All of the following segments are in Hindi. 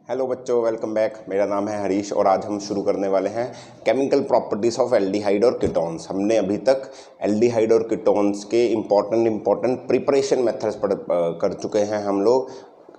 हेलो बच्चों, वेलकम बैक। मेरा नाम है हरीश और आज हम शुरू करने वाले हैं केमिकल प्रॉपर्टीज़ ऑफ एल्डिहाइड और कीटोन्स। हमने अभी तक एल्डिहाइड और कीटोन्स के इम्पॉर्टेंट प्रिपरेशन मेथड्स कर चुके हैं हम लोग।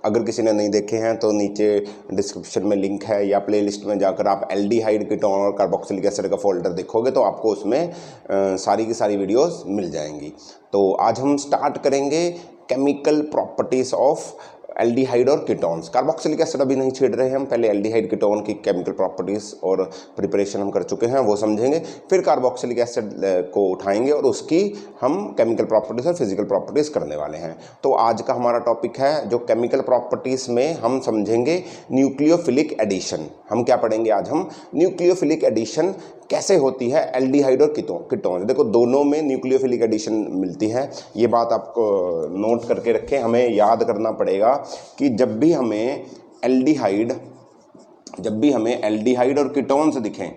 अगर किसी ने नहीं देखे हैं तो नीचे डिस्क्रिप्शन में लिंक है या प्लेलिस्ट में जाकर आप एल्डिहाइड, कीटोन और कार्बोक्सिलिक एसिड का फोल्डर देखोगे तो आपको उसमें सारी की सारी वीडियोस मिल जाएंगी। तो आज हम स्टार्ट करेंगे केमिकल प्रॉपर्टीज़ ऑफ एल्डिहाइड और कीटोन्स। कार्बोक्सिलिक एसिड अभी नहीं छेड़ रहे हैं हम, पहले एल्डिहाइड कीटोन की केमिकल प्रॉपर्टीज़ और प्रिपरेशन हम कर चुके हैं, वो समझेंगे। फिर कार्बोक्सिलिक एसिड को उठाएंगे और उसकी हम केमिकल प्रॉपर्टीज़ और फिजिकल प्रॉपर्टीज़ करने वाले हैं। तो आज का हमारा टॉपिक है जो केमिकल प्रॉपर्टीज़ में हम समझेंगे न्यूक्लियोफिलिक एडिशन। हम क्या पढ़ेंगे आज? हम न्यूक्लियोफिलिक एडिशन कैसे होती है एल्डिहाइड और कीटोन। देखो, दोनों में न्यूक्लियोफिलिक एडिशन मिलती है, ये बात आपको नोट करके रखें। हमें याद करना पड़ेगा कि जब भी हमें एल्डिहाइड और कीटोन्स दिखें,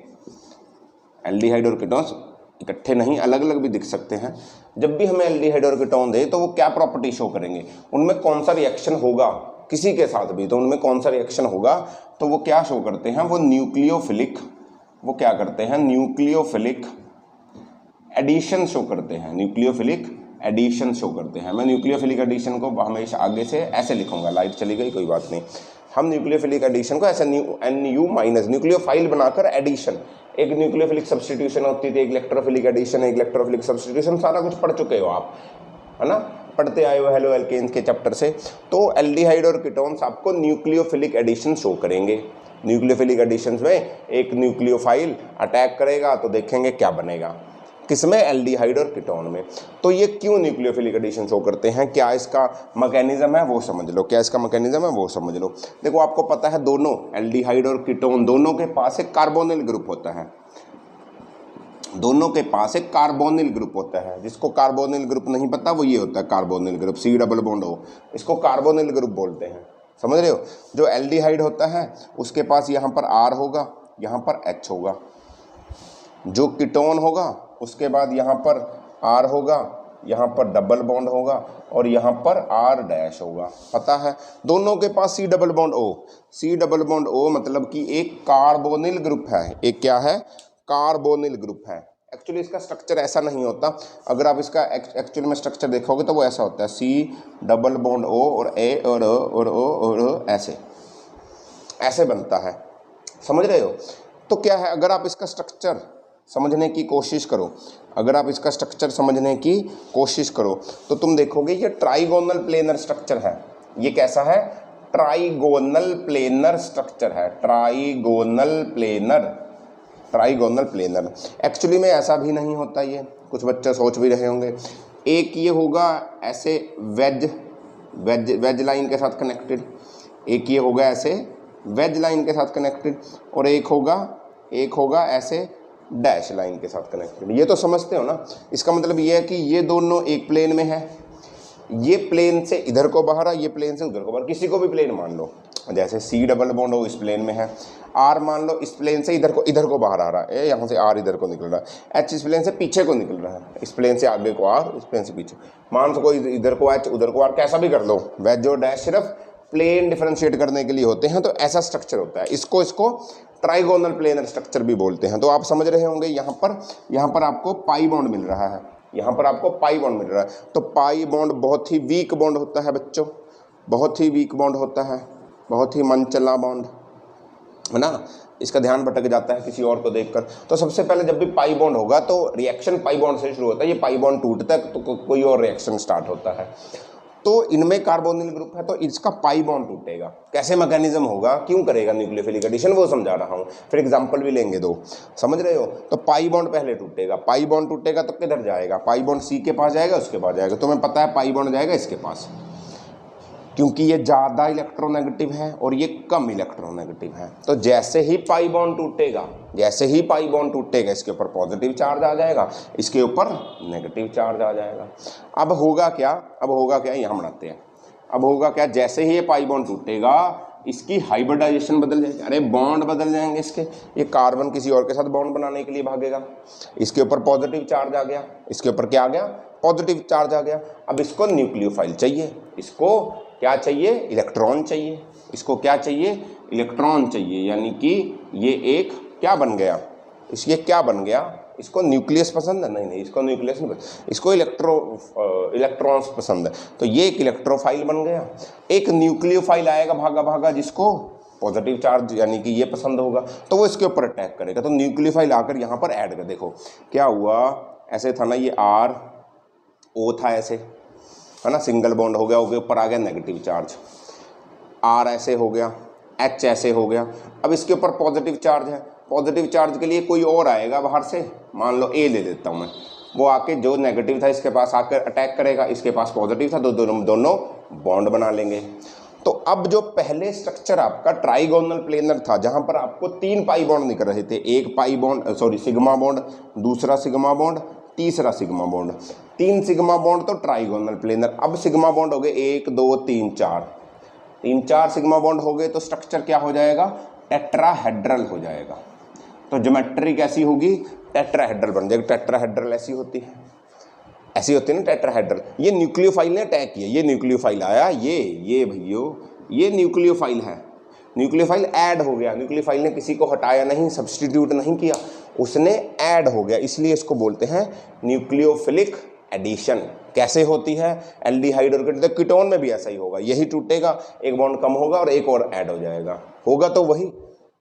एल्डिहाइड और कीटोन्स इकट्ठे नहीं, अलग अलग भी दिख सकते हैं। जब भी हमें एल्डिहाइड और कीटोन दे तो वो क्या प्रॉपर्टी शो करेंगे, उनमें कौन सा रिएक्शन होगा, किसी के साथ भी तो उनमें कौन सा रिएक्शन होगा, तो वो क्या शो करते हैं, वो न्यूक्लियोफिलिक एडिशन शो करते हैं। न्यूक्लियोफिलिक एडिशन शो करते हैं। मैं न्यूक्लियोफिलिक एडिशन को हमेशा आगे से ऐसे लिखूंगा, लाइट चली गई कोई बात नहीं। हम न्यूक्लियोफिलिक एडिशन को ऐसे NU माइनस न्यूक्लियोफाइल बनाकर एडिशन, एक न्यूक्लियोफिलिक सब्स्टिट्यूशन होती थी, एक इलेक्ट्रोफिलिक एडिशन, एक इलेक्ट्रोफिलिक सब्स्टिट्यूशन, सारा कुछ पढ़ चुके हो आप, है ना, पढ़ते आए हो हेलो एल्केन्स के चैप्टर से। तो एल्डिहाइड और कीटोन्स आपको न्यूक्लियोफिलिक एडिशन शो करेंगे। न्यूक्लियोफिलिक एडिशंस में एक न्यूक्लियोफाइल अटैक करेगा तो देखेंगे क्या बनेगा, किसमें? एल्डिहाइड और कीटोन में। तो ये क्यों न्यूक्लियोफिलिक एडिशन शो करते हैं, क्या इसका मैकेनिज्म है वो समझ लो, देखो, आपको पता है दोनों एल्डिहाइड और कीटोन दोनों के पास एक कार्बोनिल ग्रुप होता है, जिसको कार्बोनिल ग्रुप नहीं पता वो ये होता है carbonyl group, C double bond O, इसको कार्बोनिल ग्रुप बोलते हैं, समझ रहे हो। जो एल्डिहाइड होता है उसके पास यहाँ पर R होगा, यहाँ पर H होगा। जो कीटोन होगा उसके बाद यहाँ पर R होगा, यहाँ पर डबल बॉन्ड होगा और यहाँ पर R डैश होगा। पता है दोनों के पास C डबल बॉन्ड O मतलब कि एक कार्बोनिल ग्रुप है। एक क्या है? कार्बोनिल ग्रुप है। एक्चुअली इसका स्ट्रक्चर ऐसा नहीं होता, अगर आप इसका एक्चुअल में स्ट्रक्चर देखोगे तो वो ऐसा होता है, C डबल बॉन्ड O और A और O और O और O, ऐसे बनता है, समझ रहे हो। तो क्या है, अगर आप इसका स्ट्रक्चर समझने की कोशिश करो, तो तुम देखोगे ये ट्राइगोनल प्लेनर स्ट्रक्चर है। ये कैसा है? ट्राइगोनल प्लेनर स्ट्रक्चर है, ट्राइगोनल प्लेनर। एक्चुअली में ऐसा भी नहीं होता, ये कुछ बच्चे सोच भी रहे होंगे। एक ये होगा ऐसे वेज लाइन के साथ कनेक्टेड, एक ये होगा ऐसे वेज लाइन के साथ कनेक्टेड, और एक होगा ऐसे डैश लाइन के साथ कनेक्टेड। ये तो समझते हो ना। इसका मतलब ये है कि ये दोनों एक प्लेन में है, ये प्लेन से इधर को बाहर, ये प्लेन से उधर को बाहर, किसी को भी प्लेन मान लो, जैसे C डबल बॉन्ड O इस प्लेन में है, R मान लो इस प्लेन से इधर को बाहर आ रहा है, यहाँ से R इधर को निकल रहा है, H इस प्लेन से पीछे को निकल रहा है, इस प्लेन से आगे को R, इस प्लेन से पीछे, मान सको इधर को H उधर को R, कैसा भी कर लो। वेज और डैश सिर्फ प्लेन डिफरेंशिएट करने के लिए होते हैं, तो ऐसा स्ट्रक्चर होता है। इसको ट्राइगोनल प्लेनर स्ट्रक्चर भी बोलते हैं। तो आप समझ रहे होंगे यहाँ पर आपको पाई बॉन्ड मिल रहा है, तो पाई बॉन्ड बहुत ही वीक बॉन्ड होता है बच्चों, बहुत ही मनचला बॉन्ड, है ना। इसका ध्यान भटक जाता है किसी और को देखकर। तो सबसे पहले जब भी पाई बॉन्ड होगा तो रिएक्शन पाई बॉन्ड से शुरू होता है, ये पाई बॉन्ड टूटता है तो कोई और रिएक्शन स्टार्ट होता है। तो इनमें कार्बोनिल ग्रुप है तो इसका पाई बॉन्ड टूटेगा। कैसे मैकेनिज्म होगा, क्यों करेगा न्यूक्लियोफिलिक एडिशन, वो समझा रहा हूँ। फिर एग्जांपल भी लेंगे दो, समझ रहे हो। तो पाई बॉन्ड पहले टूटेगा, तो किधर जाएगा? पाई बॉन्ड C के पास जाएगा, उसके पास जाएगा। तुम्हें पता है पाई बॉन्ड जाएगा इसके पास, क्योंकि ये ज़्यादा इलेक्ट्रोनेगेटिव है और ये कम इलेक्ट्रोनेगेटिव है। तो जैसे ही पाई बॉन्ड टूटेगा इसके ऊपर पॉजिटिव चार्ज आ जाएगा, इसके ऊपर नेगेटिव चार्ज आ जाएगा। अब होगा क्या, यहाँ बनाते हैं। अब होगा क्या, जैसे ही ये पाई बॉन्ड टूटेगा इसकी हाइब्रिडाइजेशन बदल जाएगी, अरे बॉन्ड बदल जाएंगे इसके। ये कार्बन किसी और के साथ बॉन्ड बनाने के लिए भागेगा, इसके ऊपर पॉजिटिव चार्ज आ गया, इसके ऊपर क्या आ गया? पॉजिटिव चार्ज आ गया। अब इसको न्यूक्लियोफाइल चाहिए, इसको क्या चाहिए? इलेक्ट्रॉन चाहिए। इसको क्या चाहिए? इलेक्ट्रॉन चाहिए, यानी कि ये एक क्या बन गया, इसलिए क्या बन गया, इसको न्यूक्लियस पसंद है, नहीं इसको न्यूक्लियस नहीं पसंद, इसको इलेक्ट्रॉन्स पसंद है, तो ये एक इलेक्ट्रोफाइल बन गया। एक न्यूक्लियोफाइल आएगा भागा भागा, जिसको पॉजिटिव चार्ज यानी कि ये पसंद होगा, तो वो इसके ऊपर अटैक करेगा, तो न्यूक्लियोफाइल आकर यहाँ पर ऐड कर, देखो क्या हुआ, ऐसे था ना, ये R O था ऐसे, है ना, सिंगल बॉन्ड हो गया, ऊपर आ गया नेगेटिव चार्ज, R ऐसे हो गया, H ऐसे हो गया, अब इसके ऊपर पॉजिटिव चार्ज है, पॉजिटिव चार्ज के लिए कोई और आएगा बाहर से, मान लो A ले लेता हूँ मैं, वो आके जो नेगेटिव था इसके पास आकर अटैक करेगा, इसके पास पॉजिटिव था, दोनों बॉन्ड बना लेंगे। तो अब जो पहले स्ट्रक्चर आपका ट्राइगोनल प्लेनर था, जहां पर आपको 3 पाई बॉन्ड निकल रहे थे, एक पाई बॉन्ड सिग्मा बॉन्ड, दूसरा सिग्मा बॉन्ड, तीसरा सिग्मा बॉन्ड, 3 सिग्मा बॉन्ड तो ट्राइगोनल प्लेनर। अब सिग्मा बॉन्ड हो गए 1 2 3 4 सिग्मा बॉन्ड हो गए, तो स्ट्रक्चर क्या हो जाएगा, टेट्राहेड्रल हो जाएगा। तो ज्योमेट्री कैसी होगी, टेट्राहेड्रल बन जाएगी। टेट्राहेड्रल ऐसी होती है ना टेट्राहेड्रल। ये न्यूक्लियोफाइल ने अटैक किया, ये न्यूक्लियोफाइल आया, ये भैया ये न्यूक्लियोफाइल है, न्यूक्लियोफाइल ऐड हो गया, न्यूक्लियोफाइल ने किसी को हटाया नहीं, सब्स्टिट्यूट नहीं किया, उसने ऐड हो गया, इसलिए इसको बोलते हैं न्यूक्लियोफिलिक एडिशन। कैसे होती है, एल्डिहाइड और कीटोन में भी ऐसा ही होगा, यही टूटेगा, एक बॉन्ड कम होगा और एक और ऐड हो जाएगा, होगा तो वही।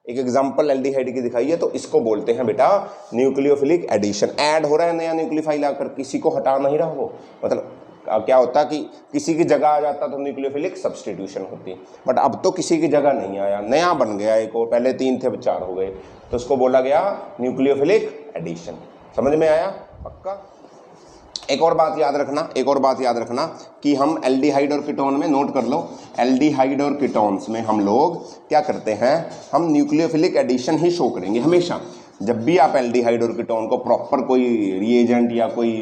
एक एग्जांपल एल्डिहाइड की दिखाई है, तो इसको बोलते हैं बेटा न्यूक्लियोफिलिक एडिशन। ऐड हो रहा है नया न्यूक्लियोफाइल आकर, किसी को हटा नहीं रहा हो, मतलब क्या होता कि किसी की जगह आ जाता तो न्यूक्लियोफिलिक सब्स्टिट्यूशन होती, बट अब तो किसी की जगह नहीं आया, नया बन गया एक और, पहले 3 थे 4 हो गए, तो उसको बोला गया न्यूक्लियोफिलिक एडिशन। समझ में आया पक्का? एक और बात याद रखना कि हम एल्डिहाइड और कीटोन में, नोट कर लो, एल्डिहाइड और कीटोन्स में हम लोग क्या करते हैं, हम न्यूक्लियोफिलिक एडिशन ही शो करेंगे हमेशा। जब भी आप एल्डिहाइड और कीटोन को प्रॉपर कोई रिएजेंट या कोई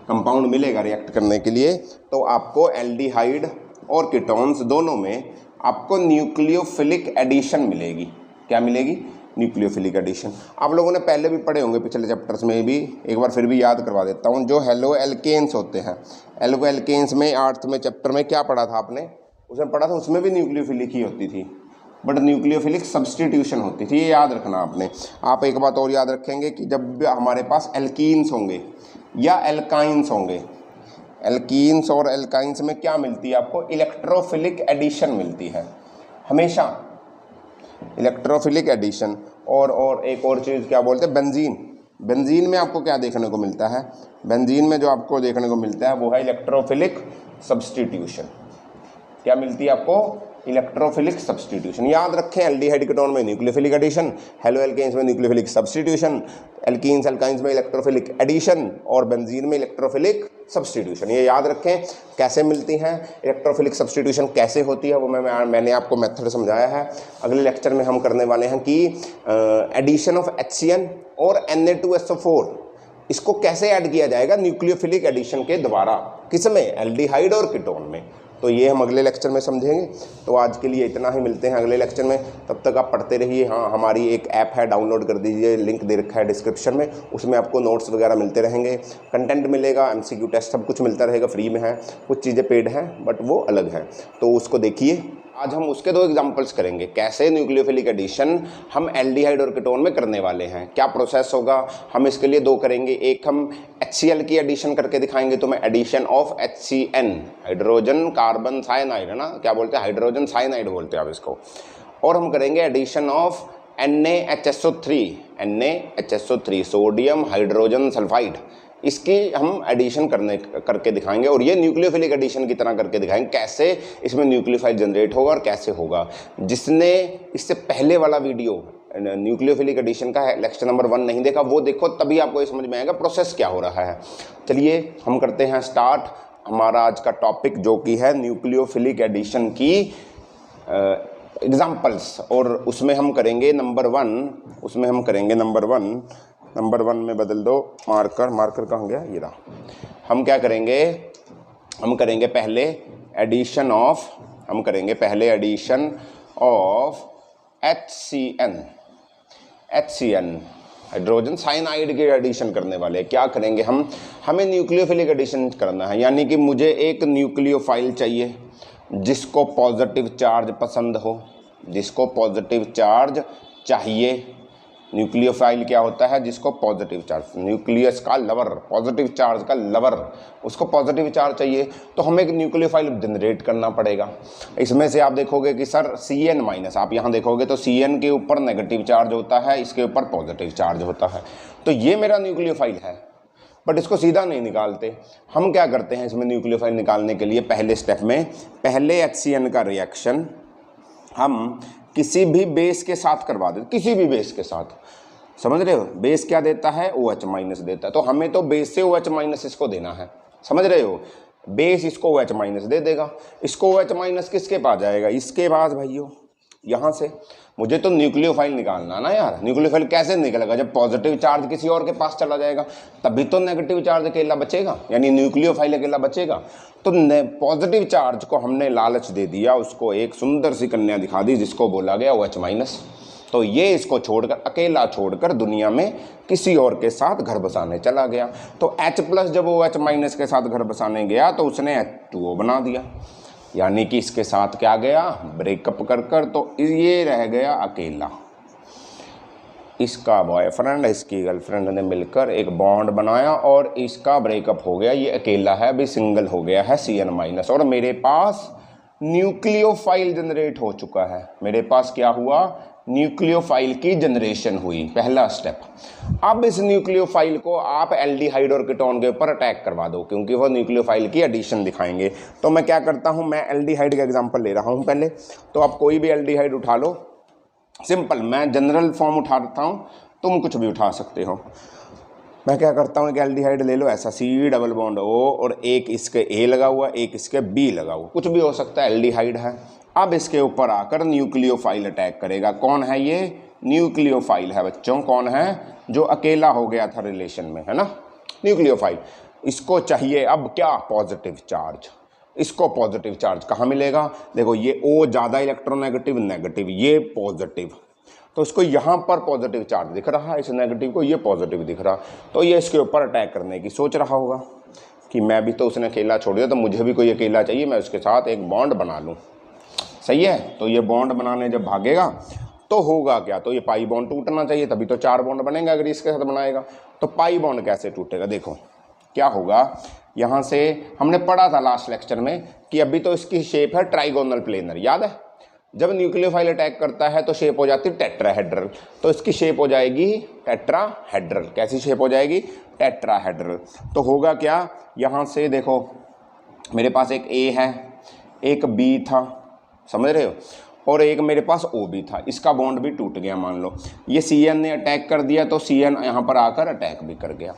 कंपाउंड मिलेगा रिएक्ट करने के लिए, तो आपको एल्डिहाइड और कीटोन्स दोनों में आपको न्यूक्लियोफिलिक एडिशन मिलेगी। क्या मिलेगी? Nucleophilic addition. आप लोगों ने पहले भी पढ़े होंगे, पिछले चैप्टर्स में भी, एक बार फिर भी याद करवा देता हूँ। जो हेलो एल्केन्स होते हैं, हेलो एल्केन्स में 8th में चैप्टर में क्या पढ़ा था आपने, उसमें पढ़ा था, उसमें भी न्यूक्लियोफिलिक ही होती थी, बट न्यूक्लियोफिलिक सब्स्टिट्यूशन होती थी, ये याद रखना आपने। आप एक बात और याद रखेंगे कि जब भी हमारे पास एल्कीन्स होंगे या एल्काइंस होंगे, एल्कीन्स और एल्काइंस में क्या मिलती है आपको, इलेक्ट्रोफिलिक एडिशन मिलती है हमेशा, इलेक्ट्रोफिलिक एडिशन। और एक और चीज़ क्या बोलते हैं, बेंजीन। बेंजीन में आपको क्या देखने को मिलता है, बेंजीन में जो आपको देखने को मिलता है वो है इलेक्ट्रोफिलिक सब्स्टिट्यूशन। क्या मिलती है आपको, इलेक्ट्रोफिलिक सब्स्टिट्यूशन। याद रखें, एल्डिहाइड कीटोन में न्यूक्लियोफिलिक एडिशन, हेलो एल्केन्स में न्यूक्लियोफिलिक सब्स्टिट्यूशन, एल्कीन्स एल्काइंस में इलेक्ट्रोफिलिक एडिशन और बेंजीन में इलेक्ट्रोफिलिक सब्स्टिट्यूशन। ये याद रखें कैसे मिलती हैं, इलेक्ट्रोफिलिक सब्स्टिट्यूशन कैसे होती है, वो मैंने आपको मेथड समझाया है। अगले लेक्चर में हम करने वाले हैं कि एडिशन ऑफ HCN और Na2SO4, इसको कैसे ऐड किया जाएगा न्यूक्लियोफिलिक एडिशन के द्वारा, किसमें, एल्डिहाइड और कीटोन में। तो ये हम अगले लेक्चर में समझेंगे। तो आज के लिए इतना ही, मिलते हैं अगले लेक्चर में, तब तक आप पढ़ते रहिए। हाँ, हमारी एक ऐप है, डाउनलोड कर दीजिए, लिंक दे रखा है डिस्क्रिप्शन में, उसमें आपको नोट्स वगैरह मिलते रहेंगे, कंटेंट मिलेगा, MCQ टेस्ट सब कुछ मिलता रहेगा, फ्री में है, कुछ चीज़ें पेड हैं बट वो अलग है, तो उसको देखिए। आज हम उसके 2 एग्जांपल्स करेंगे, कैसे न्यूक्लियोफिलिक एडिशन हम एल्डिहाइड और कीटोन में करने वाले हैं, क्या प्रोसेस होगा। हम इसके लिए 2 करेंगे, एक हम HCl की एडिशन करके दिखाएंगे, तो मैं addition of HCN, hydrogen carbon cyanide, है ना, क्या बोलते हैं, हाइड्रोजन साइनाइड बोलते हैं आप इसको। और हम करेंगे addition of NaHSO3, sodium hydrogen sulphide, इसकी हम एडिशन करके दिखाएंगे, और ये न्यूक्लियोफिलिक एडिशन की तरह करके दिखाएंगे कैसे इसमें न्यूक्लियोफाइल जनरेट होगा और कैसे होगा। जिसने इससे पहले वाला वीडियो न्यूक्लियोफिलिक एडिशन का है, लेक्चर नंबर 1 नहीं देखा, वो देखो, तभी आपको ये समझ में आएगा प्रोसेस क्या हो रहा है। चलिए हम करते हैं स्टार्ट हमारा आज का टॉपिक, जो कि है न्यूक्लियोफिलिक एडिशन की एग्जाम्पल्स। और उसमें हम करेंगे नंबर 1, नंबर 1 में बदल दो मार्कर कहाँ गया, ये रहा। हम क्या करेंगे, हम करेंगे पहले addition of HCN, hydrogen cyanide की एडिशन करने वाले। क्या करेंगे हम, हमें न्यूक्लियोफिलिक एडिशन करना है, यानी कि मुझे एक न्यूक्लियोफाइल चाहिए जिसको पॉजिटिव चार्ज पसंद हो, जिसको पॉजिटिव चार्ज चाहिए। न्यूक्लियोफाइल क्या होता है? जिसको पॉजिटिव चार्ज, न्यूक्लियस का लवर, पॉजिटिव चार्ज का लवर, उसको पॉजिटिव चार्ज चाहिए, तो हमें एक न्यूक्लियोफाइल जनरेट करना पड़ेगा। इसमें से आप देखोगे कि सर Cn माइनस, आप यहाँ देखोगे तो Cn के ऊपर नेगेटिव चार्ज होता है, इसके ऊपर पॉजिटिव चार्ज होता है, तो ये मेरा न्यूक्लियोफाइल है। बट इसको सीधा नहीं निकालते, हम क्या करते हैं इसमें न्यूक्लियोफाइल निकालने के लिए, पहले स्टेप में पहले HCN का रिएक्शन हम किसी भी बेस के साथ करवा देते, किसी भी बेस के साथ, समझ रहे हो? बेस क्या देता है? OH माइनस देता है, तो हमें तो बेस से OH माइनस इसको देना है, समझ रहे हो? बेस इसको OH माइनस दे देगा, इसको OH माइनस किसके पास जाएगा? इसके पास भाइयों, यहाँ से। मुझे तो न्यूक्लियोफाइल निकालना ना यार, न्यूक्लियोफाइल कैसे निकलेगा? जब पॉजिटिव चार्ज किसी और के पास चला जाएगा तभी तो नेगेटिव चार्ज अकेला बचेगा, यानी न्यूक्लियोफाइल अकेला बचेगा। तो पॉजिटिव चार्ज को हमने लालच दे दिया, उसको एक सुंदर सी कन्या दिखा दी जिसको बोला गया OH माइनस। तो ये इसको छोड़कर, अकेला छोड़कर दुनिया में किसी और के साथ घर बसाने चला गया। तो H प्लस जब OH माइनस के साथ घर बसाने गया तो उसने H2O बना दिया, यानी कि इसके साथ क्या गया? ब्रेकअप कर, तो ये रह गया अकेला। इसका बॉयफ्रेंड इसकी गर्लफ्रेंड ने मिलकर एक बॉन्ड बनाया और इसका ब्रेकअप हो गया, ये अकेला है, अभी सिंगल हो गया है Cn माइनस, और मेरे पास न्यूक्लियोफाइल जनरेट हो चुका है। मेरे पास क्या हुआ? न्यूक्लियोफाइल की जनरेशन हुई, पहला स्टेप। अब इस न्यूक्लियोफाइल को आप एल्डिहाइड और कीटोन के ऊपर अटैक करवा दो, क्योंकि वो न्यूक्लियोफाइल की एडिशन दिखाएंगे। तो मैं क्या करता हूँ, मैं एल्डिहाइड का एग्जांपल ले रहा हूँ पहले। तो आप कोई भी एल्डिहाइड उठा लो, सिंपल, मैं जनरल फॉर्म उठाता हूँ, तुम कुछ भी उठा सकते हो। मैं क्या करता हूँ, एक एल्डिहाइड ले लो ऐसा, C डबल बॉन्ड O, और एक इसके A लगा हुआ, एक इसके B लगा हुआ, कुछ भी हो सकता है, एल्डिहाइड है। अब इसके ऊपर आकर न्यूक्लियोफाइल अटैक करेगा। कौन है ये? न्यूक्लियोफाइल है बच्चों। कौन है? जो अकेला हो गया था रिलेशन में, है ना, न्यूक्लियोफाइल। इसको चाहिए अब क्या? Positive charge. इसको पॉजिटिव चार्ज कहाँ मिलेगा? देखो ये O ज़्यादा इलेक्ट्रोनेगेटिव, नेगेटिव, ये पॉजिटिव, तो इसको यहाँ पर पॉजिटिव चार्ज दिख रहा है, इस नेगेटिव को ये पॉजिटिव दिख रहा, तो ये इसके ऊपर अटैक करने की सोच रहा होगा कि मैं भी तो उसने अकेला छोड़ दिया, तो मुझे भी कोई अकेला चाहिए, मैं उसके साथ एक बॉन्ड बना लूँ। सही है? तो ये बॉन्ड बनाने जब भागेगा तो होगा क्या? तो ये पाई बॉन्ड टूटना चाहिए, तभी तो 4 बॉन्ड बनेंगे अगर इसके साथ बनाएगा। तो पाई बॉन्ड कैसे टूटेगा? देखो क्या होगा, यहाँ से हमने पढ़ा था लास्ट लेक्चर में कि अभी तो इसकी शेप है ट्राइगोनल प्लेनर, याद है? जब न्यूक्लियोफाइल अटैक करता है तो शेप हो जाती है टेट्राहेड्रल, तो इसकी शेप हो जाएगी टेट्राहेड्रल। कैसी शेप हो जाएगी? टेट्राहेड्रल। तो होगा क्या, यहाँ से देखो मेरे पास एक A है, एक B था, समझ रहे हो, और एक मेरे पास O भी था, इसका बॉन्ड भी टूट गया मान लो। ये Cn ने अटैक कर दिया तो Cn यहाँ पर आकर अटैक भी कर गया,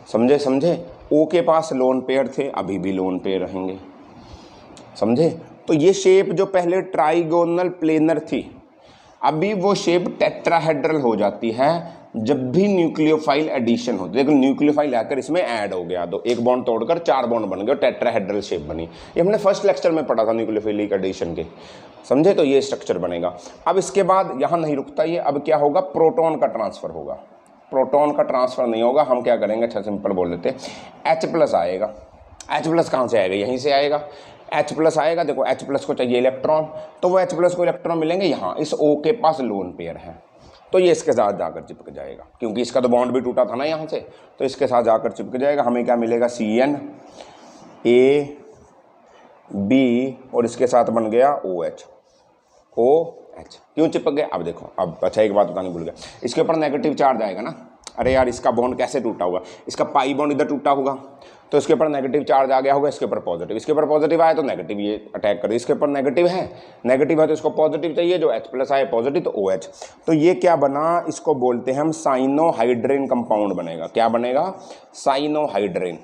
समझे? O के पास लोन पेयर थे, अभी भी लोन पेयर रहेंगे, समझे? तो ये शेप जो पहले ट्राइगोनल प्लेनर थी, अभी वो शेप टेट्राहेड्रल हो जाती है जब भी न्यूक्लियोफाइल एडिशन होती है। देखो न्यूक्लियोफाइल आकर इसमें ऐड हो गया, तो एक बॉन्ड तोड़कर 4 बॉन्ड बन गए, टेट्राहेड्रल शेप बनी। ये हमने फर्स्ट लेक्चर में पढ़ा था न्यूक्लियोफाइलिक एडिशन के, समझे? तो ये स्ट्रक्चर बनेगा। अब इसके बाद यहाँ नहीं रुकता ये, अब क्या होगा? प्रोटॉन का ट्रांसफर होगा। प्रोटॉन का ट्रांसफर नहीं होगा, हम क्या करेंगे, अच्छा सिंपल बोल लेते हैं, H प्लस आएगा। H प्लस कहाँ से आएगा? यहीं से आएगा, H प्लस आएगा। देखो H प्लस को चाहिए इलेक्ट्रॉन, तो वो H प्लस को इलेक्ट्रॉन मिलेंगे यहाँ, इस O के पास लोन पेयर है, तो ये इसके साथ जाकर चिपक जाएगा, क्योंकि इसका तो बॉन्ड भी टूटा था ना यहाँ से, तो इसके साथ जाकर चिपक जाएगा। हमें क्या मिलेगा? Cn A B, और इसके साथ बन गया OH। OH क्यों चिपक गया? अब देखो, अब अच्छा एक बात बतानी भूल गया, इसके ऊपर नेगेटिव चार्ज आएगा ना। अरे यार इसका बॉन्ड कैसे टूटा होगा? इसका पाई बॉन्ड इधर टूटा होगा, तो इसके ऊपर नेगेटिव चार्ज आ गया होगा, इसके ऊपर पॉजिटिव, इसके ऊपर पॉजिटिव आया तो नेगेटिव ये अटैक कर, इसके ऊपर नेगेटिव है तो इसको पॉजिटिव चाहिए, जो H प्लस आए पॉजिटिव, तो OH। तो ये क्या बना? इसको बोलते हैं हम साइनोहाइड्रिन कंपाउंड बनेगा। क्या बनेगा? साइनोहाइड्रिन।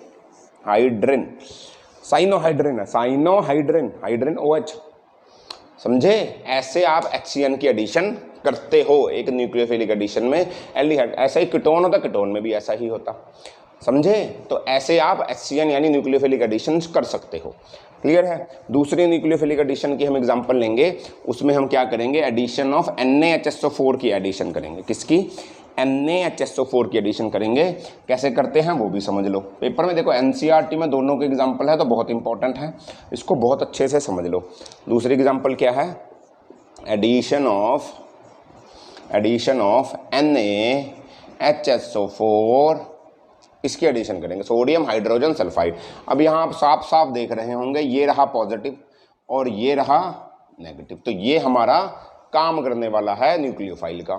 साइनोहाइड्रिन है, साइनोहाइड्रिन, हाइड्रिन OH, समझे? ऐसे आप HCN की एडिशन करते हो एक न्यूक्लियोफिलिक एडिशन में एल्डिहाइड। ऐसा ही कीटोन होता, कीटोन में भी ऐसा ही होता, समझे? तो ऐसे आप HCN यानी न्यूक्लियोफिलिक एडिशन कर सकते हो। क्लियर है? दूसरी न्यूक्लियोफिलिक एडिशन की हम एग्जांपल लेंगे, उसमें हम क्या करेंगे? एडिशन ऑफ NaHSO4 की एडिशन करेंगे। किसकी? NaHSO4 की एडिशन करेंगे। कैसे करते हैं वो भी समझ लो, पेपर में देखो NCERT में दोनों के एग्जाम्पल है, तो बहुत इंपॉर्टेंट है, इसको बहुत अच्छे से समझ लो। दूसरी एग्जाम्पल क्या है? एडिशन ऑफ NaHSO4, इसकी एडिशन करेंगे, सोडियम हाइड्रोजन सल्फाइड। अब यहाँ आप साफ साफ देख रहे होंगे, ये रहा पॉजिटिव और ये रहा नेगेटिव, तो ये हमारा काम करने वाला है न्यूक्लियोफाइल का।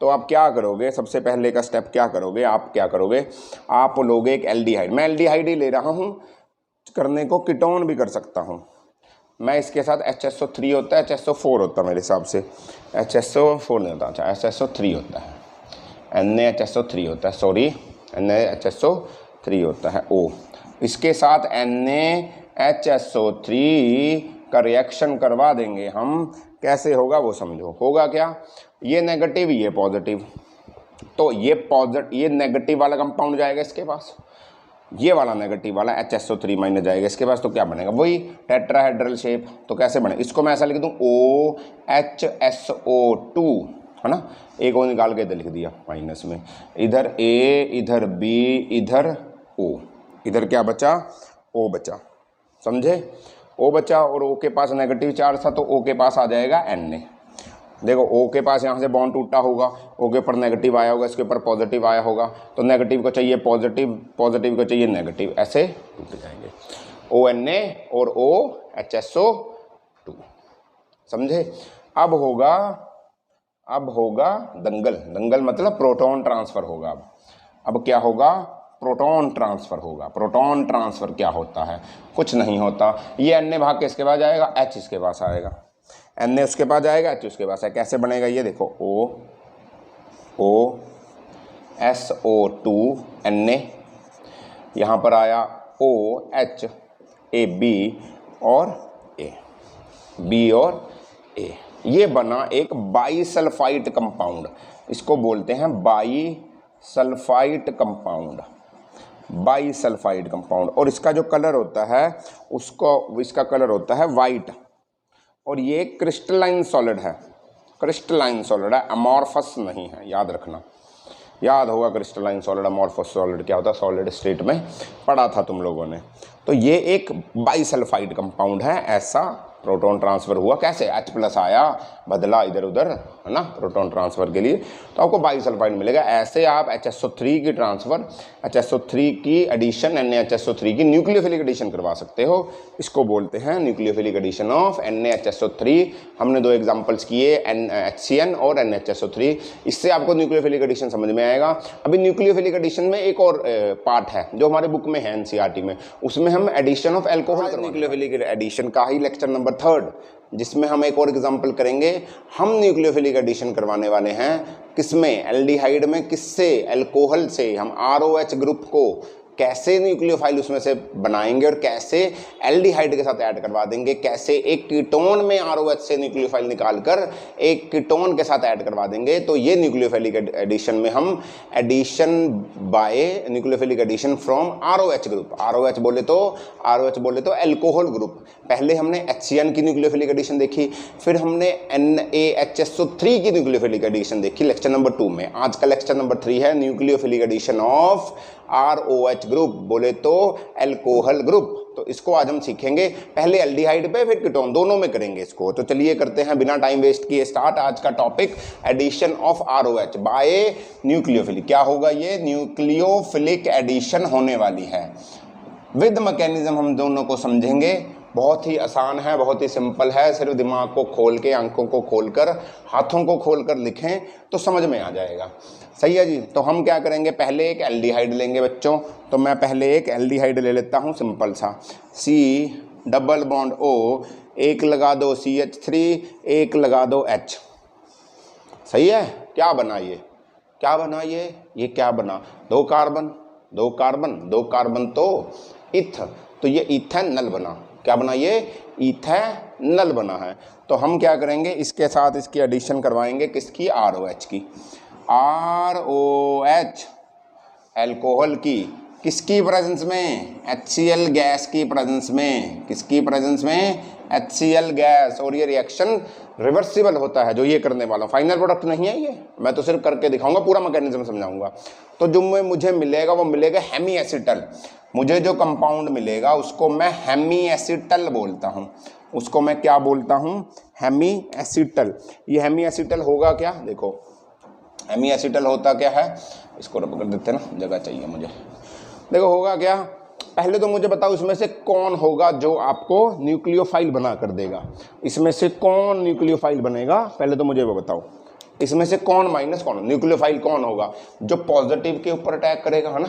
तो आप क्या करोगे, सबसे पहले का स्टेप क्या करोगे, आप क्या करोगे, आप लोगे एक एल्डिहाइड, मैं एल्डिहाइड ही ले रहा हूँ, करने को कीटोन भी कर सकता हूँ मैं, इसके साथ HSO3 होता है, HSO4 होता है मेरे हिसाब से, HSO4 नहीं होता, अच्छा HSO3 होता है, NaHSO3 होता है, सॉरी NaHSO3 होता है O, इसके साथ NaHSO3 का रिएक्शन करवा देंगे हम, कैसे होगा वो समझो। होगा क्या, ये नेगेटिव ये पॉजिटिव, तो ये नेगेटिव वाला कंपाउंड जाएगा इसके पास, ये वाला नेगेटिव वाला HSO3 माइनस जाएगा इसके पास, तो क्या बनेगा, वही टेट्राहेड्रल शेप। तो कैसे बने, इसको मैं ऐसा लिख दूं OHSO2, है ना, एक और निकाल के इधर लिख दिया माइनस में, इधर A, इधर B, इधर O, इधर क्या बचा, O बचा, समझे, O बचा, और O के पास नेगेटिव चार्ज था तो O के पास आ जाएगा Na। देखो O के पास यहाँ से बॉन्ड टूटा होगा, O के ऊपर नेगेटिव आया होगा, इसके ऊपर पॉजिटिव आया होगा, तो नेगेटिव को चाहिए पॉजिटिव, पॉजिटिव को चाहिए नेगेटिव, ऐसे टूट जाएंगे, ONa और OHSO2, समझे। अब होगा दंगल, दंगल मतलब प्रोटॉन ट्रांसफ़र होगा। अब क्या होगा, प्रोटॉन ट्रांसफ़र होगा। प्रोटॉन ट्रांसफ़र क्या होता है, कुछ नहीं होता, ये Na भाग के इसके पास जाएगा, H इसके पास आएगा, Na उसके पास जाएगा, H उसके पास है, कैसे बनेगा ये देखो, OSO2 Na, यहाँ पर आया OH, AB और A, B और A, ये बना एक बाईसल्फाइड कंपाउंड, इसको बोलते हैं बाईसल्फाइड कंपाउंड, बाईसल्फाइड कंपाउंड। और इसका जो कलर होता है इसका कलर होता है वाइट, और ये क्रिस्टलाइन सॉलिड है, क्रिस्टलाइन सॉलिड है, अमॉर्फस नहीं है, याद रखना, याद होगा क्रिस्टलाइन सॉलिड अमॉर्फस सॉलिड क्या होता है, सॉलिड स्टेट में पढ़ा था तुम लोगों ने। तो ये एक बाईसल्फाइड कंपाउंड है, ऐसा प्रोटॉन ट्रांसफ़र हुआ, कैसे H+ आया, बदला इधर उधर, है ना, प्रोटॉन ट्रांसफ़र के लिए, तो आपको बाईसल्फाइड मिलेगा। ऐसे आप HSO3 की ट्रांसफ़र, HSO3 की एडिशन, NaHSO3 की न्यूक्लियोफिलिक एडिशन करवा सकते हो, इसको बोलते हैं न्यूक्लियोफिलिक एडिशन ऑफ NaHSO3। हमने दो एग्जाम्पल्स किए, HCN और NaHSO3, इससे आपको न्यूक्लियोफिलिक एडिशन समझ में आएगा। अभी न्यूक्लियोफिलिक एडिशन में एक और पार्ट है जो हमारे बुक में है NCERT में, उसमें हम addition of alcohol, nucleophilic addition का ही लेक्चर नंबर 3, जिसमें हम एक और एग्जांपल करेंगे। हम न्यूक्लियोफिलिक एडिशन करवाने वाले हैं किसमें, एल्डिहाइड में, किससे, अल्कोहल से। हम ROH ग्रुप को कैसे न्यूक्लियोफाइल उसमें से बनाएंगे और कैसे एल्डिहाइड के साथ ऐड करवा देंगे, कैसे एक कीटोन में ROH से न्यूक्लियोफाइल निकालकर एक कीटोन के साथ ऐड करवा देंगे। तो ये न्यूक्लियोफिलिक एडिशन में हम addition by nucleophilic addition from ROH group, ROH बोले तो अल्कोहल ग्रुप। पहले हमने HCN की न्यूक्लियोफिलिक एडिशन देखी, फिर हमने NaHSO3 की न्यूक्लियोफिलिक एडिशन देखी लेक्चर नंबर 2 में। आज का लेक्चर नंबर 3 है nucleophilic addition of ROH group, बोले तो अल्कोहल ग्रुप। तो इसको आज हम सीखेंगे, पहले एल्डिहाइड पे फिर कीटोन, दोनों में करेंगे इसको। तो चलिए करते हैं बिना टाइम वेस्ट किए स्टार्ट। आज का topic addition of ROH by nucleophilic. क्या होगा ये, न्यूक्लियोफिलिक एडिशन होने वाली है। विद मैकेनिज्म हम दोनों को समझेंगे, बहुत ही आसान है, बहुत ही सिंपल है, सिर्फ दिमाग को खोल के, आंखों को खोलकर, हाथों को खोलकर लिखें तो समझ में आ जाएगा। सही है जी। तो हम क्या करेंगे, पहले एक एल्डिहाइड लेंगे बच्चों। तो मैं पहले एक एल्डिहाइड ले लेता हूँ सिंपल सा, C डबल बॉन्ड O, एक लगा दो CH3, एक लगा दो H। सही है। क्या बना ये, क्या बना ये क्या बना, दो कार्बन तो इथ, तो ये इथेनॉल बना। क्या बना, ये इथेनॉल बना है। तो हम क्या करेंगे, इसके साथ इसकी एडिशन करवाएंगे, किसकी, ROH की। ROH अल्कोहल की, किसकी प्रेजेंस में, HCl गैस की प्रेजेंस में। किसकी प्रेजेंस में, HCl गैस। और ये रिएक्शन रिवर्सिबल होता है, जो ये करने वाला हूँ, फाइनल प्रोडक्ट नहीं है ये, मैं तो सिर्फ करके दिखाऊंगा, पूरा मैकेनिज्म समझाऊंगा। तो जो मुझे मिलेगा वो मिलेगा हेमी एसिटल। मुझे जो कंपाउंड मिलेगा उसको मैं हेमी एसिटल बोलता हूँ। उसको मैं क्या बोलता हूँ, हेमी एसिटल। ये हेमी एसिटल होगा क्या, देखो हेमी एसिटल होता क्या है, इसको रब कर देते हैं ना, जगह चाहिए मुझे। देखो होगा क्या, पहले तो मुझे बताओ इसमें से कौन होगा जो आपको न्यूक्लियोफाइल बना कर देगा, इसमें से कौन न्यूक्लियोफाइल बनेगा, पहले तो मुझे वो बताओ इसमें से कौन माइनस कौन न्यूक्लियोफाइल कौन होगा जो पॉजिटिव के ऊपर अटैक करेगा, है ना।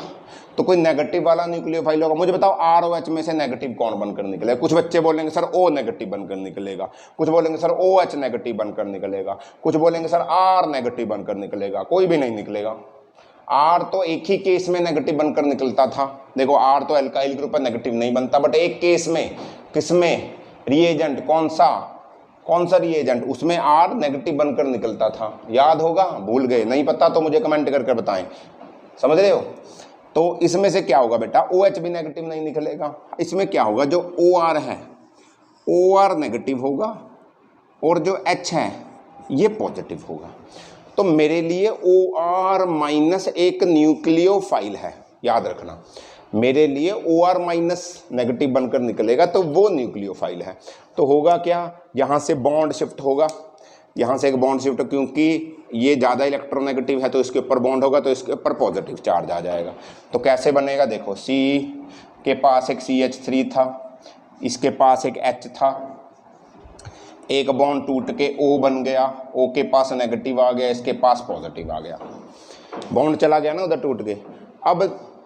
तो कोई नेगेटिव वाला न्यूक्लियोफाइल होगा। मुझे बताओ ROH में से नेगेटिव कौन बनकर निकलेगा। कुछ बच्चे बोलेंगे सर O नेगेटिव बनकर निकलेगा, कुछ बोलेंगे सर OH नेगेटिव बनकर निकलेगा, कुछ बोलेंगे सर R नेगेटिव बनकर निकलेगा। कोई भी नहीं निकलेगा। R तो एक ही केस में नेगेटिव बनकर निकलता था। देखो R तो एल्काइल ग्रुप पर नेगेटिव नहीं बनता, बट एक केस में, किसमें, रिएजेंट कौन सा रिएजेंट, उसमें R नेगेटिव बनकर निकलता था। याद होगा, भूल गए, नहीं पता तो मुझे कमेंट करके बताएं। समझ रहे हो। तो इसमें से क्या होगा बेटा, OH भी नेगेटिव नहीं निकलेगा। इसमें क्या होगा, जो OR है OR नेगेटिव होगा और जो H है ये पॉजिटिव होगा। तो मेरे लिए OR माइनस एक न्यूक्लियोफाइल है, याद रखना। मेरे लिए OR माइनस नेगेटिव बनकर निकलेगा तो वो न्यूक्लियोफाइल है। तो होगा क्या, यहाँ से बॉन्ड शिफ्ट होगा, यहाँ से एक बॉन्ड शिफ्ट, क्योंकि ये ज़्यादा इलेक्ट्रोनेगेटिव है तो इसके ऊपर बॉन्ड होगा तो इसके ऊपर पॉजिटिव चार्ज आ जाएगा। तो कैसे बनेगा, देखो C के पास एक CH3 था, इसके पास एक H था, एक बॉन्ड टूट के O बन गया, O के पास नेगेटिव आ गया, इसके पास पॉजिटिव आ गया, बॉन्ड चला गया ना उधर टूट के। अब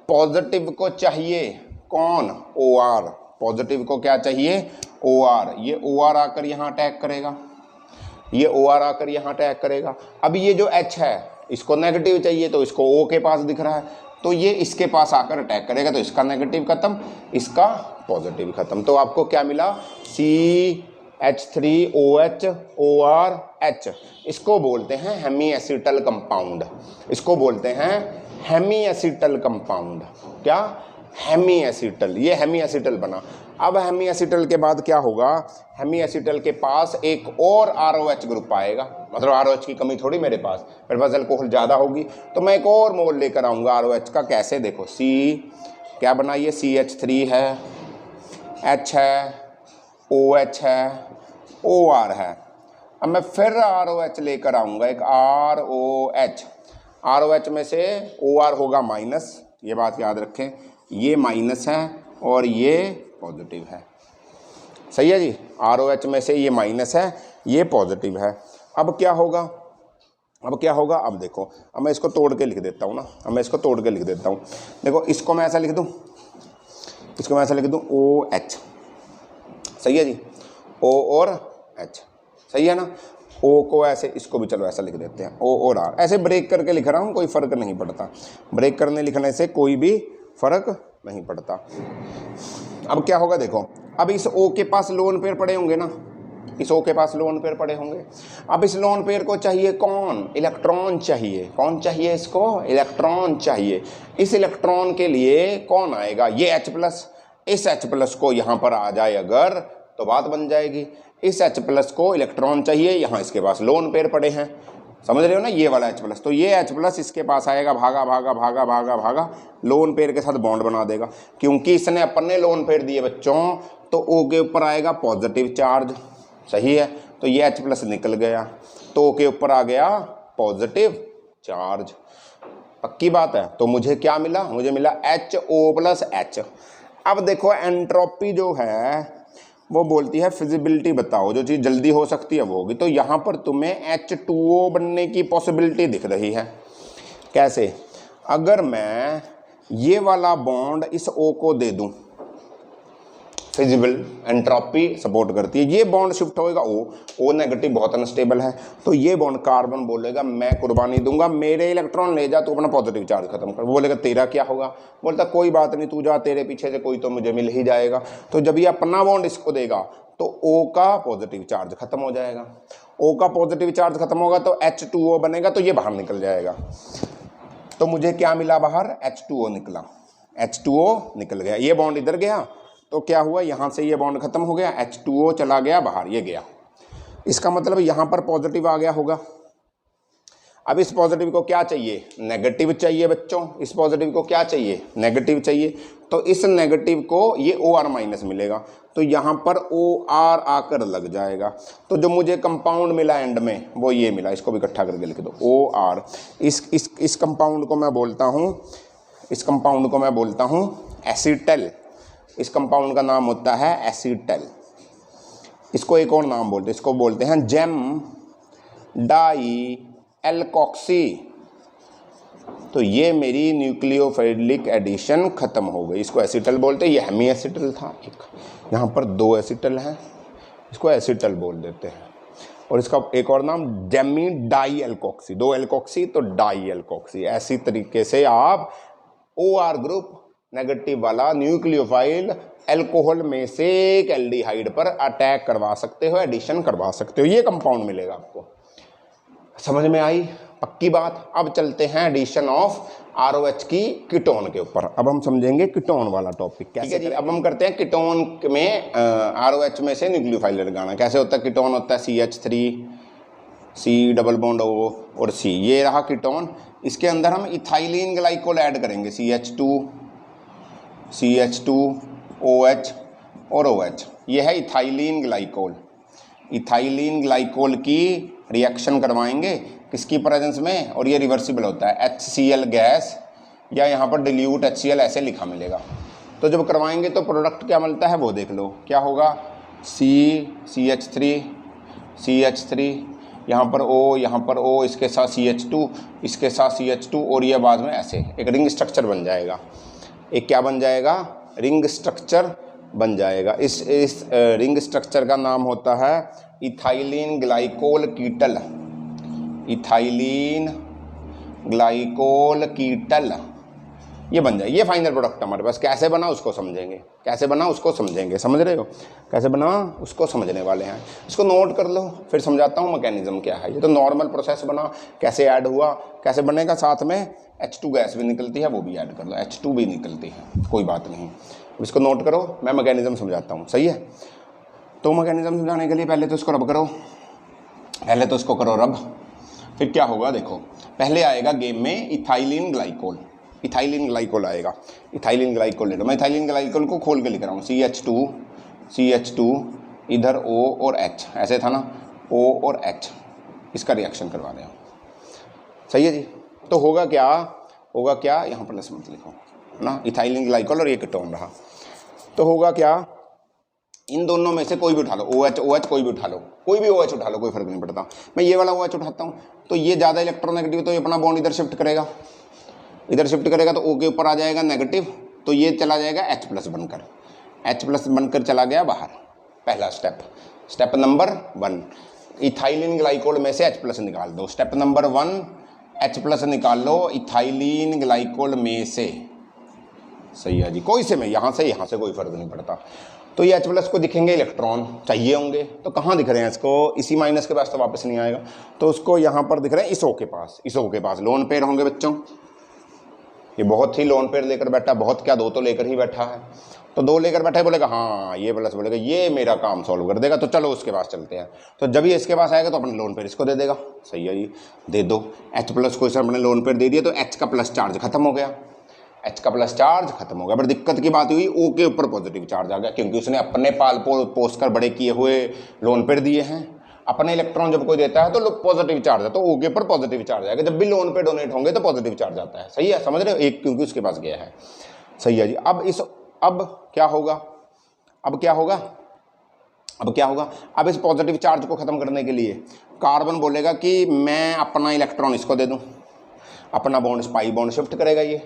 पॉजिटिव को चाहिए कौन, OR। पॉजिटिव को क्या चाहिए, OR। ये OR आकर यहाँ अटैक करेगा, ये OR आकर यहाँ अटैक करेगा। अब ये जो H है इसको नेगेटिव चाहिए तो इसको O के पास दिख रहा है, तो ये इसके पास आकर अटैक करेगा तो इसका नेगेटिव खत्म, इसका पॉजिटिव खत्म। तो आपको क्या मिला, CH3OH OR H। इसको बोलते हैं हेमी एसिटल कंपाउंड, इसको बोलते हैं हेमी एसिटल कंपाउंड। क्या, हेमी एसिटल, ये हेमी एसिटल बना। अब हेमी एसिटल के बाद क्या होगा, हेमी एसिटल के पास एक और ROH ग्रुप आएगा, मतलब ROH की कमी थोड़ी मेरे पास अल्कोहल ज़्यादा होगी तो मैं एक और मोल लेकर आऊँगा ROH का। कैसे, देखो C क्या बनाइए, CH3 है, H है, OH है, OR है। अब मैं फिर ROH लेकर आऊँगा, एक ROH में से OR होगा माइनस, ये बात याद रखें, ये माइनस है और ये पॉजिटिव है। सही है जी, ROH में से ये माइनस है, ये पॉजिटिव है। अब क्या होगा, अब देखो, अब मैं इसको तोड़ के लिख देता हूँ ना, देखो इसको मैं ऐसा लिख दूँ, OH। सही है जी, O और H, सही है ना। O को ऐसे, इसको भी चलो ऐसा लिख देते हैं, O और R। ऐसे ब्रेक करके लिख रहा हूँ, कोई फ़र्क नहीं पड़ता, ब्रेक करने लिखने से कोई भी फर्क नहीं पड़ता। अब क्या होगा, देखो अब इस O के पास लोन पेयर पड़े होंगे ना, इस O के पास लोन पेयर पड़े होंगे। अब इस लोन पेयर को चाहिए कौन, इलेक्ट्रॉन चाहिए। कौन चाहिए इसको, इलेक्ट्रॉन चाहिए। इस इलेक्ट्रॉन के लिए कौन आएगा, ये H+। इस H+ को यहाँ पर आ जाए अगर तो बात बन जाएगी। इस H+ को इलेक्ट्रॉन चाहिए, यहाँ इसके पास लोन पेयर पड़े हैं, समझ रहे हो ना, ये वाला H+। तो ये H+ इसके पास आएगा, भागा लोन पेयर के साथ बॉन्ड बना देगा, क्योंकि इसने अपने लोन पेयर दिए बच्चों, तो O के ऊपर आएगा पॉजिटिव चार्ज। सही है, तो ये H+ निकल गया, तो O के ऊपर आ गया पॉजिटिव चार्ज। पक्की बात है। तो मुझे क्या मिला, मुझे मिला HO+H। अब देखो एंट्रोपी जो है वो बोलती है फिजिबिलिटी बताओ, जो चीज़ जल्दी हो सकती है वो होगी। तो यहाँ पर तुम्हें H2O बनने की पॉसिबिलिटी दिख रही है। कैसे, अगर मैं ये वाला बॉन्ड इस O को दे दूँ, फिजिबल एंट्रोपी सपोर्ट करती है, ये बॉन्ड शिफ्ट होएगा O नेगेटिव बहुत अनस्टेबल है, तो ये बॉन्ड कार्बन बोलेगा मैं कुर्बानी दूंगा, मेरे इलेक्ट्रॉन ले जा, तू अपना पॉजिटिव चार्ज खत्म कर। वो बोलेगा तेरा क्या होगा, बोलता कोई बात नहीं, तू जा, तेरे पीछे से कोई तो मुझे मिल ही जाएगा। तो जब ये अपना बॉन्ड इसको देगा तो O का पॉजिटिव चार्ज खत्म हो जाएगा। O का पॉजिटिव चार्ज खत्म होगा तो H2O बनेगा, तो ये बाहर निकल जाएगा। तो मुझे क्या मिला बाहर, H2O निकला, H2O निकल गया। ये बॉन्ड इधर गया तो क्या हुआ, यहाँ से ये बॉन्ड खत्म हो गया, H2O चला गया बाहर, ये गया। इसका मतलब यहाँ पर पॉजिटिव आ गया होगा। अब इस पॉजिटिव को क्या चाहिए, नेगेटिव चाहिए बच्चों, इस पॉजिटिव को क्या चाहिए, नेगेटिव चाहिए। तो इस नेगेटिव को ये OR माइनस मिलेगा, तो यहाँ पर OR आकर लग जाएगा। तो जो मुझे कंपाउंड मिला एंड में वो ये मिला, इसको भी इकट्ठा करके लिख दो OR। इस कंपाउंड को मैं बोलता हूँ, इस कंपाउंड को मैं बोलता हूँ एसीटल। इस कंपाउंड का नाम होता है एसीटल। इसको एक और नाम बोलते हैं, इसको बोलते हैं जेम डाई एल्कोक्सी। तो ये मेरी न्यूक्लियोफिलिक एडिशन खत्म हो गई, इसको एसीटल बोलते हैं। ये हेमी एसीटल था एक, यहाँ पर 2 एसीटल हैं, इसको एसीटल बोल देते हैं। और इसका एक और नाम जेमी डाई एल्कोक्सी, 2 एल्कोक्सी तो डाई एल्कोक्सी। ऐसी तरीके से आप OR ग्रुप नेगेटिव वाला न्यूक्लियोफाइल एल्कोहल में से एक एल्डिहाइड पर अटैक करवा सकते हो, एडिशन करवा सकते हो। ये कंपाउंड मिलेगा आपको। समझ में आई पक्की बात। अब चलते हैं एडिशन ऑफ ROH की कीटोन के ऊपर। अब हम समझेंगे कीटोन वाला टॉपिक कैसे जी। अब हम करते हैं कीटोन में ROH में से न्यूक्लियोफाइल लगाना कैसे होता है। कीटोन होता है CH3 C double bond O और C, ये रहा कीटोन। इसके अंदर हम इथाइलिन ग्लाइकोल ऐड करेंगे, CH2 OH और OH। ये है इथाइलिन ग्लाइकोल। इथाइलिन ग्लाइकोल की रिएक्शन करवाएंगे किसकी प्रेजेंस में, और ये रिवर्सिबल होता है HCl गैस, या यहाँ पर डिल्यूट HCl ऐसे लिखा मिलेगा। तो जब करवाएंगे तो प्रोडक्ट क्या मिलता है वो देख लो, क्या होगा CH3 यहाँ पर O, यहाँ पर O, इसके साथ CH2, इसके साथ CH2, और ये बाद में ऐसे एक रिंग स्ट्रक्चर बन जाएगा। एक क्या बन जाएगा, रिंग स्ट्रक्चर बन जाएगा। इस रिंग स्ट्रक्चर का नाम होता है इथाइलिन ग्लाइकोल कीटल। इथाइलिन ग्लाइकोल कीटल ये बन जाए। ये फाइनल प्रोडक्ट हमारे पास। कैसे बना उसको समझेंगे, कैसे बना उसको समझेंगे। समझ रहे हो कैसे बना उसको समझने वाले हैं। इसको नोट कर लो, फिर समझाता हूँ मैकेनिज्म क्या है। ये तो नॉर्मल प्रोसेस बना, कैसे ऐड हुआ, कैसे बनेगा। साथ में H2 गैस भी निकलती है, वो भी ऐड कर लो। H2 भी निकलती है, कोई बात नहीं। इसको नोट करो, मैं मैकेनिज्म समझाता हूँ, सही है। तो मैकेनिज्म समझाने के लिए पहले तो इसको रब करो, पहले तो इसको करो रब। फिर क्या होगा देखो, पहले आएगा गेम में इथाइलिन ग्लाइकोल। इथाइलिन ग्लाइकोल आएगा, इथाइलिन ग्लाइकोल ले लो। मैं इथाइलिन ग्लाइकोल को खोल के लिख रहा हूँ, CH2 इधर O और H, ऐसे था ना, O और H, इसका रिएक्शन करवा रहे हो, सही है जी। तो होगा क्या, यहाँ प्लस मत लिखो ना, इथाइलिन ग्लाइकोल और ये कीटोन रहा। तो होगा क्या, इन दोनों में से कोई भी उठा लो, OH कोई भी उठा लो, कोई भी OH उठा लो, कोई फर्क नहीं पड़ता। मैं ये वाला OH उठाता हूँ, तो ये ज़्यादा इलेक्ट्रोनेगेटिव, तो ये अपना बॉन्ड इधर शिफ्ट करेगा, इधर शिफ्ट करेगा तो O के ऊपर आ जाएगा नेगेटिव, तो ये चला जाएगा H प्लस बनकर चला गया बाहर। पहला स्टेप नंबर 1, इथाइलिन ग्लाइकोल में से H प्लस निकाल दो। स्टेप नंबर 1, H प्लस निकाल लो इथाइलिन ग्लाइकोल में से, सही है जी। कोई से में, यहाँ से कोई फर्क नहीं पड़ता। तो ये H प्लस को दिखेंगे इलेक्ट्रॉन चाहिए होंगे, तो कहाँ दिख रहे हैं इसको, इसी माइनस के पास तो वापस नहीं आएगा, तो उसको यहाँ पर दिख रहे हैं इस O के पास, लोन पेयर होंगे बच्चों। ये बहुत ही लोन पेयर लेकर बैठा, बहुत क्या 2 तो लेकर ही बैठा है। तो 2 लेकर बैठा है, बोलेगा हाँ ये प्लस, बोलेगा ये मेरा काम सॉल्व कर देगा, तो चलो उसके पास चलते हैं। तो जब ये इसके पास आएगा तो अपने लोन पेयर इसको दे देगा, सही है जी, दे दो। H प्लस को अपने लोन पेयर दे दिया, तो H का प्लस चार्ज खत्म हो गया, पर दिक्कत की बात हुई, O के ऊपर पॉजिटिव चार्ज आ गया, क्योंकि उसने अपने पाल पोस कर बड़े किए हुए लोन पेयर दिए हैं। अपने इलेक्ट्रॉन जब कोई देता है तो पॉजिटिव चार्ज है, तो O के ऊपर पॉजिटिव चार्ज आएगा। जब भी लोन पे डोनेट होंगे तो पॉजिटिव चार्ज आता है, सही है, समझ रहे हो, एक क्योंकि उसके पास गया है, सही है जी। अब क्या होगा, अब इस पॉजिटिव चार्ज को खत्म करने के लिए कार्बन बोलेगा कि मैं अपना इलेक्ट्रॉन इसको दे दूं, अपना बॉन्ड पाई बॉन्ड शिफ्ट करेगा, ये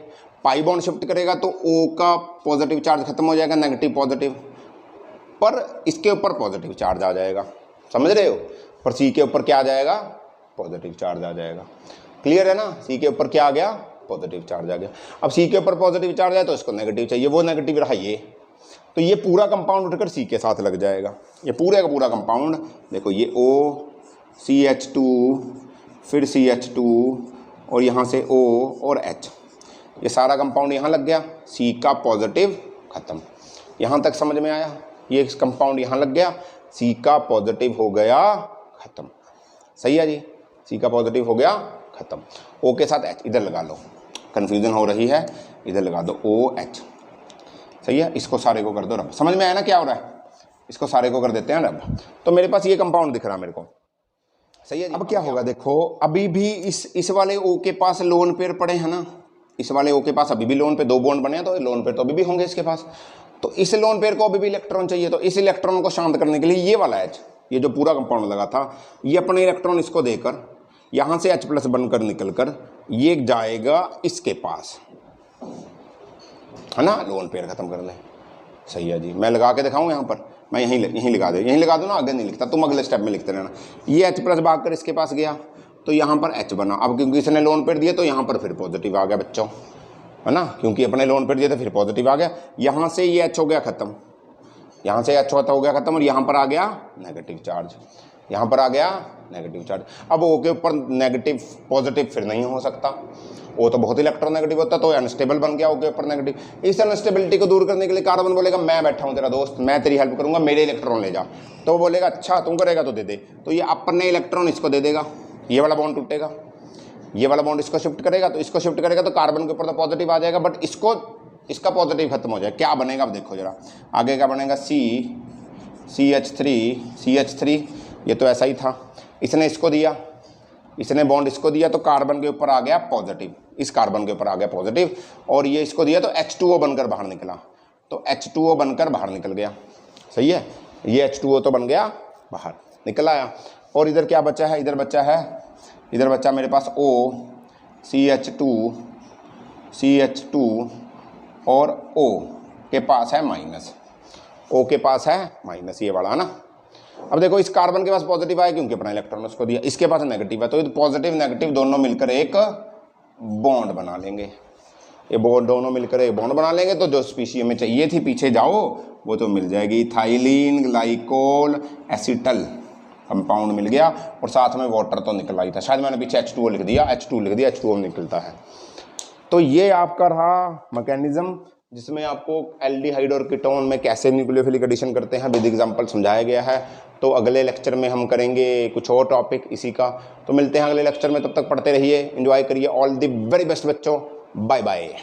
पाई बॉन्ड शिफ्ट करेगा तो O का पॉजिटिव चार्ज खत्म हो जाएगा, नेगेटिव पॉजिटिव, पर इसके ऊपर पॉजिटिव चार्ज आ जाएगा, समझ रहे हो। पर C के ऊपर क्या आ जाएगा, पॉजिटिव चार्ज आ जाएगा, क्लियर है ना। C के ऊपर क्या आ गया, पॉजिटिव चार्ज आ गया। अब C के ऊपर पॉजिटिव चार्ज है तो इसको नेगेटिव चाहिए, वो नेगेटिव रहा ये, तो ये पूरा कंपाउंड उठकर C के साथ लग जाएगा। ये पूरे का पूरा कंपाउंड देखो, ये O CH2 फिर CH2 और यहाँ से O और H, ये सारा कंपाउंड यहाँ लग गया, C का पॉजिटिव खत्म। यहाँ तक समझ में आया, ये कंपाउंड यहाँ लग गया, C का पॉजिटिव हो गया खत्म, सही है जी, C का पॉजिटिव हो गया खत्म। O के साथ H इधर लगा लो, कन्फ्यूजन हो रही है, इधर लगा दो OH। सही है, इसको सारे को कर दो रब। समझ में आया ना क्या हो रहा है? इसको सारे को कर देते हैं रब। तो मेरे पास ये कंपाउंड दिख रहा है मेरे को। सही है। अब क्या होगा देखो, अभी भी इस वाले O के पास लोन पेयर पड़े हैं ना, इस वाले O के पास अभी भी लोन पे 2 बॉन्ड बने हैं, तो लोन पेयर तो अभी भी होंगे इसके पास। तो इस लोन पेयर को अभी भी इलेक्ट्रॉन चाहिए, तो इस इलेक्ट्रॉन को शांत करने के लिए ये वाला H, ये जो पूरा कंपाउंड लगा था, ये अपने इलेक्ट्रॉन इसको देकर यहाँ से H+ बनकर निकलकर ये जाएगा इसके पास, है ना, लोन पेयर खत्म कर ले। सही है जी, मैं लगा के दिखाऊँ यहाँ पर, मैं यहीं लगा दूँ ना, आगे नहीं लिखता, तुम अगले स्टेप में लिखते रहना। ये H+ भाग कर इसके पास गया तो यहाँ पर H बना। अब क्योंकि इसने लोन पेयर दिए तो यहाँ पर फिर पॉजिटिव आ गया बच्चों, है ना, क्योंकि अपने लोन पेयर दिए तो फिर पॉजिटिव आ गया। यहाँ से ये H हो गया खत्म, यहाँ से H हो गया खत्म, और यहाँ पर आ गया नेगेटिव चार्ज, यहाँ पर आ गया नेगेटिव चार्ज। अब O के ऊपर नेगेटिव पॉजिटिव फिर नहीं हो सकता, वो तो बहुत इलेक्ट्रोनेगेटिव होता, तो अनस्टेबल बन गया O के ऊपर नेगेटिव। इस अनस्टेबिलिटी को दूर करने के लिए कार्बन बोलेगा मैं बैठा हूँ तेरा दोस्त, मैं तेरी हेल्प करूँगा, मेरे इलेक्ट्रॉन ले जा। तो वो बोलेगा अच्छा तुम करेगा तो दे दे, तो ये अपने इलेक्ट्रॉन इसको दे देगा, ये वाला बॉन्ड टूटेगा, ये वाला बॉन्ड इसको शिफ्ट करेगा, तो इसको शिफ्ट करेगा तो कार्बन के ऊपर तो पॉजिटिव आ जाएगा, बट इसका पॉजिटिव खत्म हो जाएगा। क्या बनेगा अब देखो जरा, आगे क्या बनेगा, CH3, ये तो ऐसा ही था, इसने इसको दिया, इसने बॉन्ड इसको दिया, तो कार्बन के ऊपर आ गया पॉजिटिव, इस कार्बन के ऊपर आ गया पॉजिटिव, और ये इसको दिया तो H2O बनकर बाहर निकला, तो H2O बनकर बाहर निकल गया। सही है, ये H2O तो बन गया बाहर निकल आया। और इधर क्या बचा है, इधर बचा मेरे पास O, CH2 और O के पास है माइनस, O के पास है माइनस, ये वाला है ना। अब देखो इस कार्बन के पास पॉजिटिव आया क्योंकि अपना इलेक्ट्रॉन उसको दिया, इसके पास नेगेटिव है, तो ये पॉजिटिव नेगेटिव दोनों मिलकर एक बॉन्ड बना लेंगे, ये दोनों मिलकर एक बॉन्ड बना लेंगे। तो जो स्पीशीज हमें चाहिए थी, पीछे जाओ, वो तो मिल जाएगी, इथाइलिन ग्लाइकोल एसिटल कंपाउंड मिल गया, और साथ में वाटर तो निकल आई था, शायद मैंने पीछे H2O लिख दिया, H2O निकलता है। तो ये आपका रहा मैकेनिज्म जिसमें आपको एल्डिहाइड और कीटोन में कैसे न्यूक्लियोफिलिक एडिशन करते हैं विद एग्जांपल समझाया गया है। तो अगले लेक्चर में हम करेंगे कुछ और टॉपिक इसी का। तो मिलते हैं अगले लेक्चर में, तब तक पढ़ते रहिए, एंजॉय करिए। ऑल द वेरी बेस्ट बच्चों, बाय बाय।